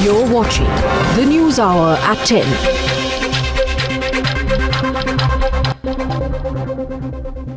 You're watching the News Hour at 10.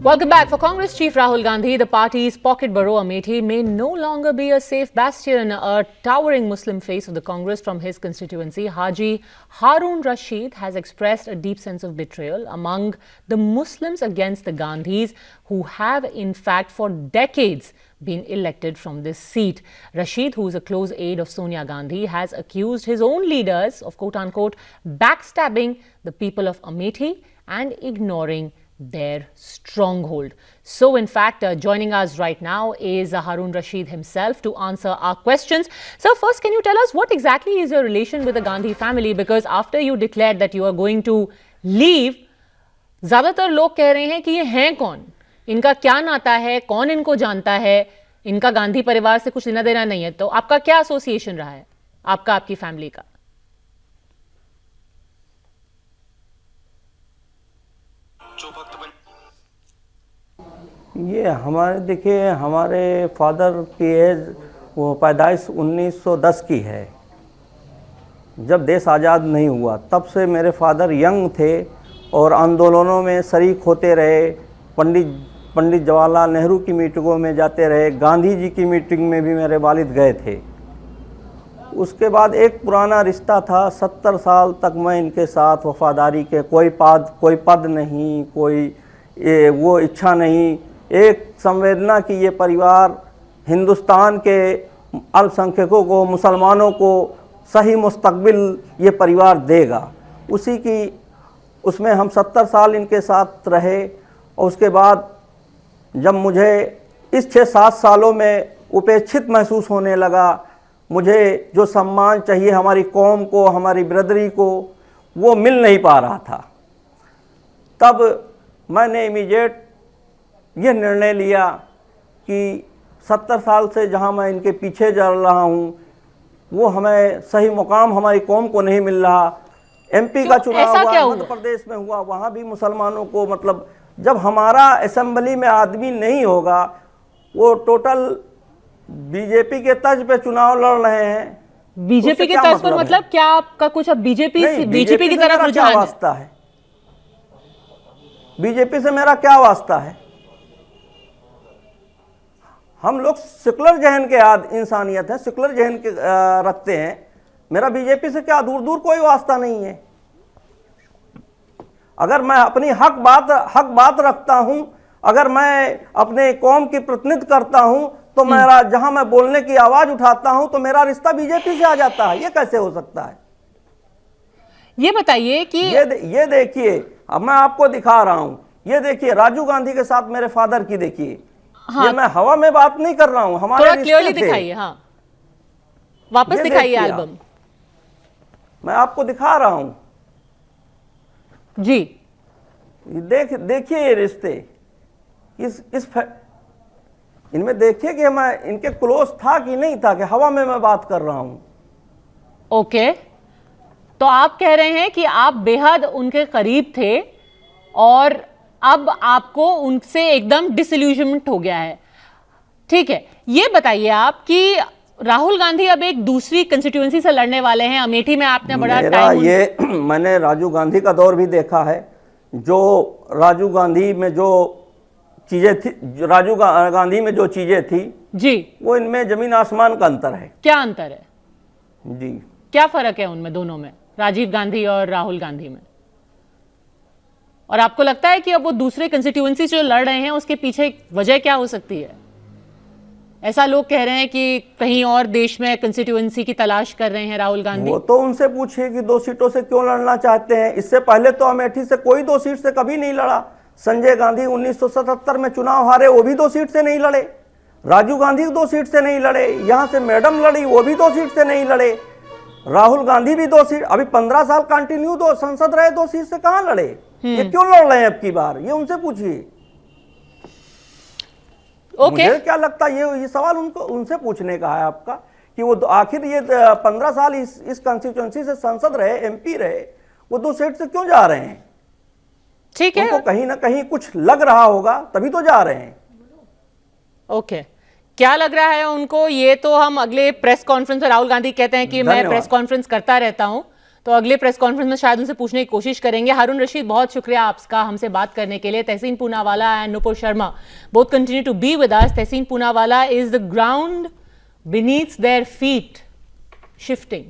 Welcome back. For Congress Chief Rahul Gandhi, the party's pocket borough Amethi may no longer be a safe bastion. A towering Muslim face of the Congress from his constituency, Haji Harun Rashid, has expressed a deep sense of betrayal among the Muslims against the Gandhis, who have in fact for decades been elected from this seat. Rashid, who is a close aide of Sonia Gandhi, has accused his own leaders of quote-unquote backstabbing the people of Amethi and ignoring their stronghold. So in fact, joining us right now is Harun Rashid himself to answer our questions. So first, can you tell us what exactly is your relation with the Gandhi family? Because after you declared that you are going to leave, ज़्यादातर लोग कह रहे हैं कि ये हैं कौन, इनका क्या नाता है, कौन इनको जानता है, इनका गांधी परिवार से कुछ लेना देना नहीं है. तो आपका क्या एसोसिएशन रहा है, आपका, आपकी फैमिली का? ये हमारे देखिए, हमारे फादर की एज वो पैदाइश 1910 की है. जब देश आज़ाद नहीं हुआ तब से मेरे फादर यंग थे और आंदोलनों में शरीक होते रहे. पंडित जवाहरलाल नेहरू की मीटिंगों में जाते रहे, गांधी जी की मीटिंग में भी मेरे वालिद गए थे. उसके बाद एक पुराना रिश्ता था. 70 साल तक मैं इनके साथ वफादारी के, कोई पद नहीं, कोई वो इच्छा नहीं, एक संवेदना की ये परिवार हिंदुस्तान के अल्पसंख्यकों को, मुसलमानों को सही मुस्तकबिल ये परिवार देगा, उसमें हम 70 साल इनके साथ रहे. और उसके बाद जब मुझे इस 6-7 सालों में उपेक्षित महसूस होने लगा, मुझे जो सम्मान चाहिए हमारी कौम को, हमारी बिरादरी को, वो मिल नहीं पा रहा था. तब मैंने इमीडिएट ये निर्णय लिया कि 70 साल से जहां मैं इनके पीछे चल रहा हूं, वो हमें सही मुकाम हमारी कौम को नहीं मिल रहा. एमपी का चुनाव हुआ, मध्य प्रदेश में हुआ, वहाँ भी मुसलमानों को, मतलब जब हमारा असेंबली में आदमी नहीं होगा, वो टोटल बीजेपी के तर्ज पे चुनाव लड़ रहे हैं. बीजेपी के तर्ज पर मतलब क्या आपका कुछ अब बीजेपी की तरफ रुझान वास्ता है? बीजेपी से मेरा क्या वास्ता है? हम लोग सेकुलर जहन के इंसानियत है, सेकुलर जहन के रखते हैं. मेरा बीजेपी से क्या दूर दूर कोई वास्ता नहीं है. अगर मैं अपनी हक बात रखता हूं, अगर मैं अपने कौम की प्रतिनिधित्व करता हूं, तो मेरा जहां मैं बोलने की आवाज उठाता हूं तो मेरा रिश्ता बीजेपी से आ जाता है. ये कैसे हो सकता है? ये बताइए कि ये देखिए, अब मैं आपको दिखा रहा हूं. ये देखिए, राजीव गांधी के साथ मेरे फादर की देखिए. हाँ, ये मैं हवा में बात नहीं कर रहा हूं, हमारे थोड़ा क्लियरली दिखाइए. हाँ, वापस दिखाइए एल्बम. मैं आपको दिखा रहा हूं जी. देखिए ये रिश्ते, इनमें देखिए कि मैं इनके क्लोज था कि नहीं था, कि हवा में मैं बात कर रहा हूं. ओके, तो आप कह रहे हैं कि आप बेहद उनके करीब थे और अब आपको उनसे एकदम डिसइल्यूजनमेंट हो गया है. ठीक है, ये बताइए आप कि राहुल गांधी अब एक दूसरी कंस्टिट्यूएंसी से लड़ने वाले हैं. अमेठी में आपने बड़ा टाइम, ये मैंने राजीव गांधी का दौर भी देखा है. जो राजीव गांधी में जो चीजें थी, राजीव गांधी में जो चीजें थी जी, वो इनमें जमीन आसमान का अंतर है. क्या अंतर है जी? क्या फर्क है उनमें, दोनों में, राजीव गांधी और राहुल गांधी में? और आपको लगता है कि अब वो दूसरे कंस्टिट्यूएंसी जो लड़ रहे हैं उसके पीछे वजह क्या हो सकती है? ऐसा लोग कह रहे हैं कि कहीं और देश में कंस्टिट्यूएंसी की तलाश कर रहे हैं राहुल गांधी. वो तो उनसे पूछिए कि 2 सीटों से क्यों लड़ना चाहते हैं. इससे पहले तो अमेठी से कोई 2 सीट से कभी नहीं लड़ा. संजय गांधी 1977 में चुनाव हारे, वो भी 2 सीट से नहीं लड़े. राजीव गांधी 2 सीट से नहीं लड़े. यहां से मैडम लड़ी, वो भी 2 सीट से नहीं लड़े. राहुल गांधी भी 2 सीट, अभी 15 साल कंटिन्यू संसद रहे, 2 सीट से कहां लड़े? ये क्यों लड़ रहे हैं अब की बार? ये उनसे पूछिए. मुझे क्या लगता है, ये सवाल उनसे पूछने का है आपका, कि वो आखिर ये 15 साल इस कॉन्स्टिट्यूएंसी से सांसद रहे, एमपी रहे, वो 2 सीट से क्यों जा रहे हैं? ठीक है, उनको कहीं ना कहीं कुछ लग रहा होगा, तभी तो जा रहे हैं. ओके, क्या लग रहा है उनको? ये तो हम अगले प्रेस कॉन्फ्रेंस में, राहुल गांधी कहते हैं कि मैं प्रेस कॉन्फ्रेंस करता रहता हूं, तो अगले प्रेस कॉन्फ्रेंस में शायद उनसे पूछने की कोशिश करेंगे। हारून रशीद, बहुत शुक्रिया आपका हमसे बात करने के लिए। Tehseen Poonawalla and Nupur Sharma both continue to be with us. Tehseen Poonawalla, is the ground beneath their feet shifting?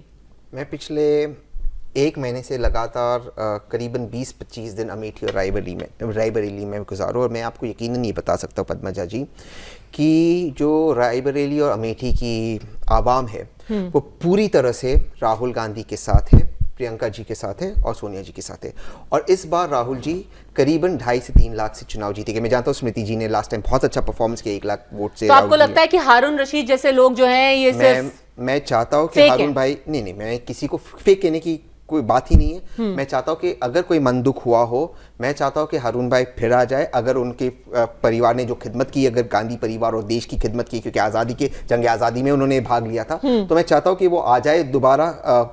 मैं पिछले एक महीने से लगातार करीबन 20-25 दिन अमेठी और रायबरेली में गुजारूँ, और मैं आपको यकीनन ये बता सकता हूँ पद्मजा जी कि जो रायबरेली और अमेठी की आवाम है वो पूरी तरह से राहुल गांधी के साथ है, प्रियंका जी के साथ है और सोनिया जी के साथ है। और इस बार राहुल जी करीबन 2.5 से 3 लाख से चुनाव जीतेंगे। मैं जानता हूँ स्मृति जी ने लास्ट टाइम बहुत अच्छा परफॉर्मेंस किया 1 लाख वोट से। तो आपको लगता है कि हारून रशीद जैसे लोग जो हैं ये सिर्फ मैं चाहता हूँ कि हारून भाई, नहीं, मैं किसी को फेक कहने की कोई बात ही नहीं है। मैं चाहता हूँ कि अगर कोई मन दुख हुआ हो, मैं चाहता हूँ कि हारून भाई फिर आ जाए। अगर उनके परिवार ने जो खिदमत की, अगर गांधी परिवार और देश की खिदमत की, क्योंकि आज़ादी के जंग आज़ादी में उन्होंने भाग लिया था, तो मैं चाहता हूँ कि वो आ जाए दोबारा,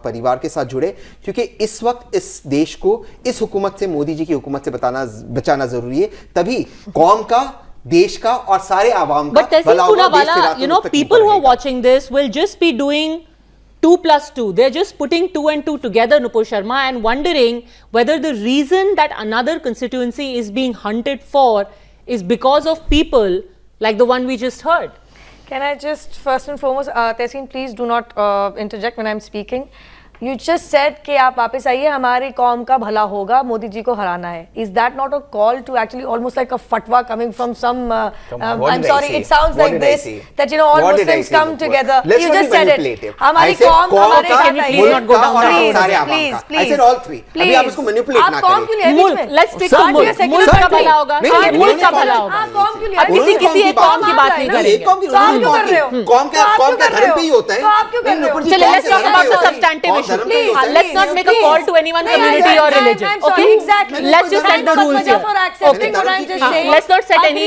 परिवार के साथ जुड़े, क्योंकि इस वक्त इस देश को इस हुकूमत से, मोदी जी की हुकूमत से बचाना जरूरी है। तभी कौम का, देश का और सारे आवाम का भला होगा। देश फिर आते you know, people who are watching this will just be doing 2+2. They're just putting 2 and 2 together, Nupur Sharma, and wondering whether the reason that another constituency is being hunted for is because of people like the one we just heard. Can I just first and foremost, Tehseen, please do not interject when I'm speaking. You just said कि आप वापस आइए, हमारी कौम का भला होगा, मोदी जी को हराना है. Is that not a call to actually almost like a fatwa coming from some? I'm sorry, it sounds like this that you know all Muslims come together. You just said it. हमारी कौम हमारे साथ आइए. Please. I said all three. अभी आप इसको manipulate ना करें. Let's stick to मुल्क. मुल्क का भला होगा. मुल्क का भला होगा. अब किसी एक कौम की बात नहीं करेंगे. आप क्यों कर रहे हो? कौम का धर्म पे ही होता है. आप क्यों कर रहे हो? चलिए, let's talk about the substantive issue. Let's not make a call to anyone's community or religion. I'm sorry, Okay? exactly. Let's just set the rules here. For accepting what I'm just saying. Let's not set any.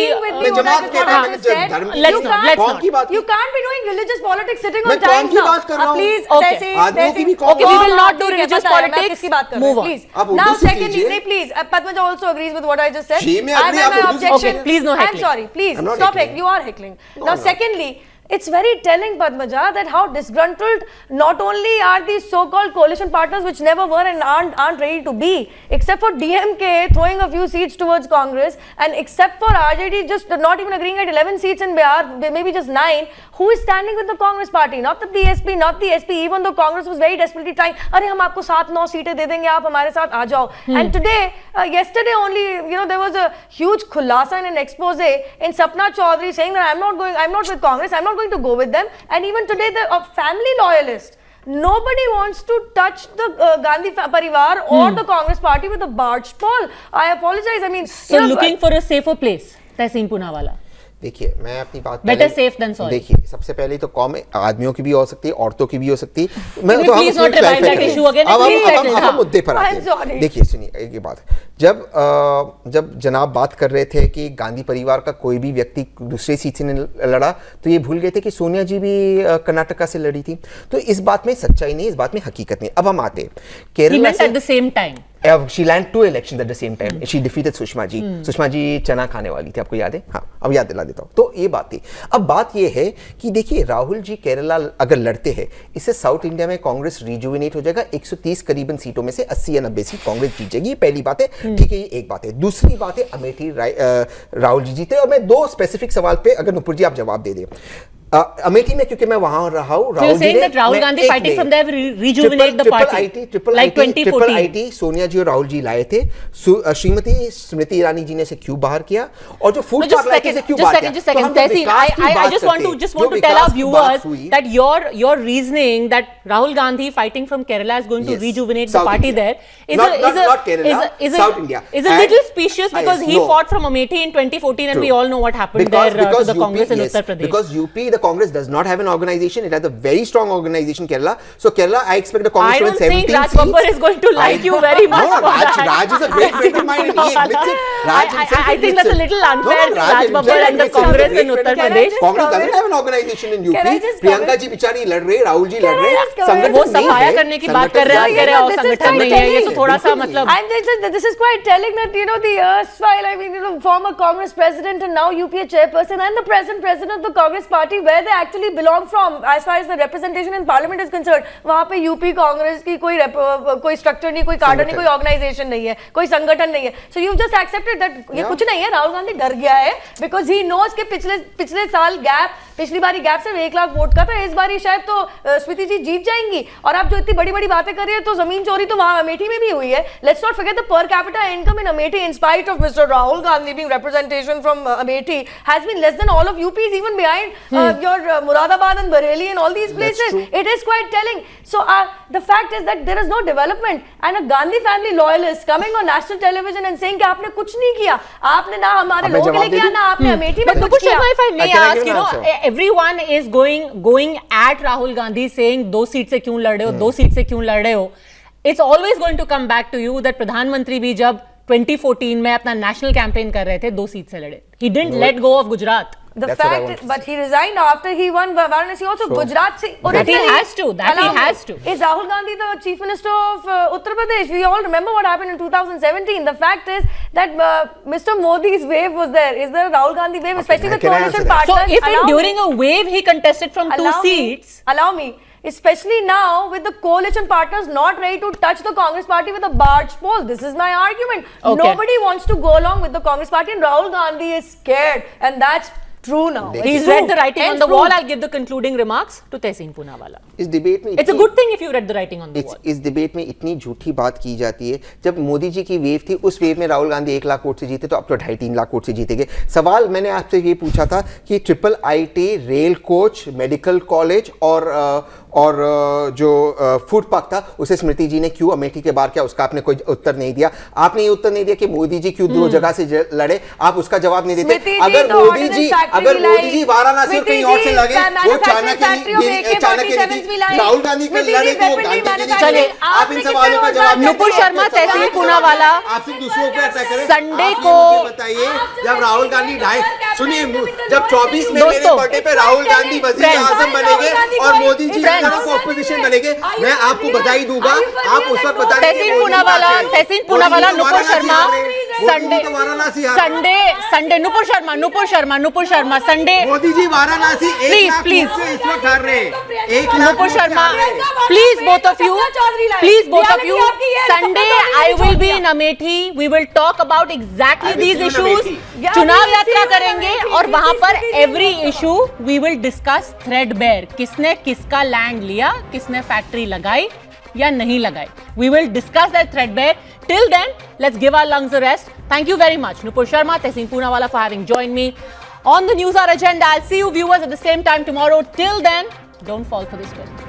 Let's not. You can't be doing religious politics sitting on time now. Please, Okay. Okay, we will not do religious politics. Move on. Please. Now, secondly, please, Padmaja also agrees with what I just said. I have my objection. Okay, please no heckling. I'm sorry. Please stop heckling. You are heckling. Now, secondly, it's very telling, Padmaja, that how disgruntled not only are these so-called coalition partners, which never were and aren't ready to be, except for DMK throwing a few seats towards Congress, and except for RJD just not even agreeing at 11 seats in Bihar, maybe just 9, who is standing with the Congress party? Not the BSP, not the SP, even though Congress was very desperately trying, "Arey, hum aapko 7-9 seatein de denge, aap hamare saath aa jao." And today, yesterday only, you know, there was a huge khulasa and an expose in Sapna Chaudhary saying that I'm not with Congress, I'm not going to go with them. And even today, the family loyalist, nobody wants to touch the Gandhi Parivar or the Congress party with a barge pole. I apologize. I mean, So looking for a safer place, Tehseen Poonawalla. देखिए, मैं अपनी बात Better safe than sorry. देखिए, सबसे पहले तो कौम आदमियों की भी हो सकती है, औरतों की भी हो सकती है। मैं तो please not revive that issue again. हम मुद्दे पर आते हैं। देखिए, सुनिए एक ही बात, जब जनाब बात कर रहे थे कि गांधी परिवार का कोई भी व्यक्ति दूसरे सीट से नहीं लड़ा, तो ये भूल गए थे कि सोनिया जी भी कर्नाटका से लड़ी थी। तो इस बात में सच्चाई नहीं, इस बात में हकीकत नहीं। अब हम आते केरला से। At the same time. She ran 2 elections at the same time. She defeated Sushma ji. Sushma ji चना खाने वाली थी, आपको याद है? हाँ, अब याद दिला देता हूँ। तो ये बात थी। अब बात ये है कि देखिए, राहुल जी केरला अगर लड़ते हैं, इससे साउथ इंडिया में कांग्रेस रिजुविनेट हो जाएगा। 130 करीबन सीटों में से 80 या 90 सीट कांग्रेस जीतेगी। ये पहली बात है, ठीक है, ये एक बात है। दूसरी बात है, अमेठी राहुल जी जीते। और मैं 2 स्पेसिफिक सवाल पे अगर नुपुर जी आप जवाब दे दें। अमेठी में, क्योंकि मैं वहां रहा हूं, Rahul Gandhi fighting from there rejuvenate the party like 2014 IT Sonia ji और राहुल जी लाए थे। श्रीमती स्मृति ईरानी जी ने से क्यों बाहर किया, और जो फूड पार्क लाए थे से क्यों बाहर किया? I just want to tell our viewers that your reasoning that Rahul Gandhi fighting from Kerala is going to rejuvenate the party there is a little specious, because he fought from Amethi in 2014 and we all know what happened there to the Congress in Uttar Pradesh. Because UP, the Congress does not have an organization. It has a very strong organization, Kerala. So Kerala, I expect the Congress to win 17 seats. I don't think Raj Babbar is going to like you very much. No, Raj is a great friend of mine, and he admits it. Raj himself I think that's a little unfair to Raj himself Babbar and the is a Congress great in Uttar friend of Pradesh. Congress doesn't have an organization in Can I UP. just Priyanka comment? जी बेचारी लड़ रही है, राहुल जी लड़ रहे हैं, संगठन वो नहीं सफाया है, करने की बात कर संगठन रहे हैं, नहीं कह रहे है। हैं और this is संगठन नहीं है, ये तो थोड़ा सा बिल्कुल मतलब I'm just, this is quite telling that, you know, the erstwhile, I mean, you know, former Congress president and now UPA chairperson and the present president of the Congress party, where they actually belong from, as far as the representation in parliament is concerned, वहाँ पे UP Congress की कोई structure नहीं, कोई कार्डर नहीं, कोई organisation नहीं है, कोई संगठन नहीं है. So you've just accepted that ये कुछ नहीं है. राहुल गांधी डर गया है because he knows कि पिछले साल गैप, पिछली बारी गैप सिर्फ 1 लाख वोट का था, इस बारी शायद तो स्मृति जी जीत जाएंगी. और आप जो इतनी बड़ी बड़ी बातें कर रही है, तो जमीन चोरी तो वहां अमेठी में भी हुई है. Let's not forget the per capita income in Amethi, in spite of Mr. Rahul Gandhi being representation from Amethi, has been less than all of UP's, even behind your Muradabad and Bareilly and all these places. It is quite telling. So the fact is that there is no development, and a Gandhi family loyalist coming on national television and saying कि आपने कुछ नहीं किया, आपने ना हमारे लोगों के लिए किया, ना आपने अमेठी में कुछ किया. If I may Can I ask, give you an know, answer? everyone is going at Rahul Gandhi saying 2 seat से क्यों लड़ रहे हो, 2 सीट से क्यों लड़ रहे हो. It's always going to come back to you that प्रधानमंत्री भी जब 2014 में अपना नेशनल कैंपेन कर रहे थे 2 सीट से लड़े. He didn't let go of Gujarat. The That's what I fact, want to but he resigned after he won Varanasi also. Gujarat se That he has to, that he has to. Is Rahul Gandhi the chief minister of Uttar Pradesh? We all remember what happened in 2017. The fact is that Mr. Modi's wave was there. Is there a Rahul Gandhi wave, especially with can I answer coalition that? partners? So if during a wave he contested from 2 seats. Allow me. Especially now with the coalition partners not ready to touch the Congress party with a barge pole. This is my argument. Okay. Nobody wants to go along with the Congress party, and Rahul Gandhi is scared, and that's true now. He's It's read true. the writing on Hence the wall. proved. I'll give the concluding remarks to Tehseen Poonawalla. इस debate में It's a good thing if you read the writing on the wall. इस debate में इतनी झूठी बात की जाती है. जब मोदी जी की वेव थी, उस वेव में राहुल गांधी 1 लाख वोट से जीते, तो अब तो 2.5-3 लाख वोट से जीतेंगे. सवाल मैंने आपसे ये पूछा था कि triple IIT, rail coach, medical college और जो फूड पार्क था, उसे स्मृति जी ने क्यों अमेठी के बाहर किया, उसका आपने कोई उत्तर नहीं दिया. आपने ये उत्तर नहीं दिया कि मोदी जी क्यों 2 जगह से लड़े, आप उसका जवाब नहीं देते. अगर मोदी जी वाराणसी और कहीं और से लगे, वो चाणक्य राहुल गांधी के लड़े तो वो गांधी जी. चलिए, आप इन सवालों का जवाब नुपुर शर्मा, तहसीन पूनावाला, आपसे दूसरों को अटैक करें. संडे आप को मुझे बताइए, जब राहुल गांधी सुनिए, जब 24 में मेरे बर्थडे पे राहुल गांधी वजीर आजम बनेंगे और मोदी जी ऑपोजिशन बनेंगे, मैं आपको बधाई दूंगा. आप उस वक्त बता Tehseen Poonawalla, Nupur Sharma, Sunday Nupur Sharma Sunday. Modi ji Varanasi Please. इस वक्त हार रहे हैं. Nupur Sharma, please both of you, Sunday I will be in Amethi. We will talk about exactly these issues. चुनाव यात्रा करेंगे और वहां पर every issue we will discuss threadbare. किसने किसका लैंड लिया, किसने फैक्ट्री लगाई या नहीं लगाई. We will discuss that threadbare. Till then, let's give our lungs a rest. Thank you very much, Nupur Sharma, Tehseen Poonawalla, for having joined me on the News Hour agenda. I'll see you viewers at the same time tomorrow. Till then, don't fall for this one.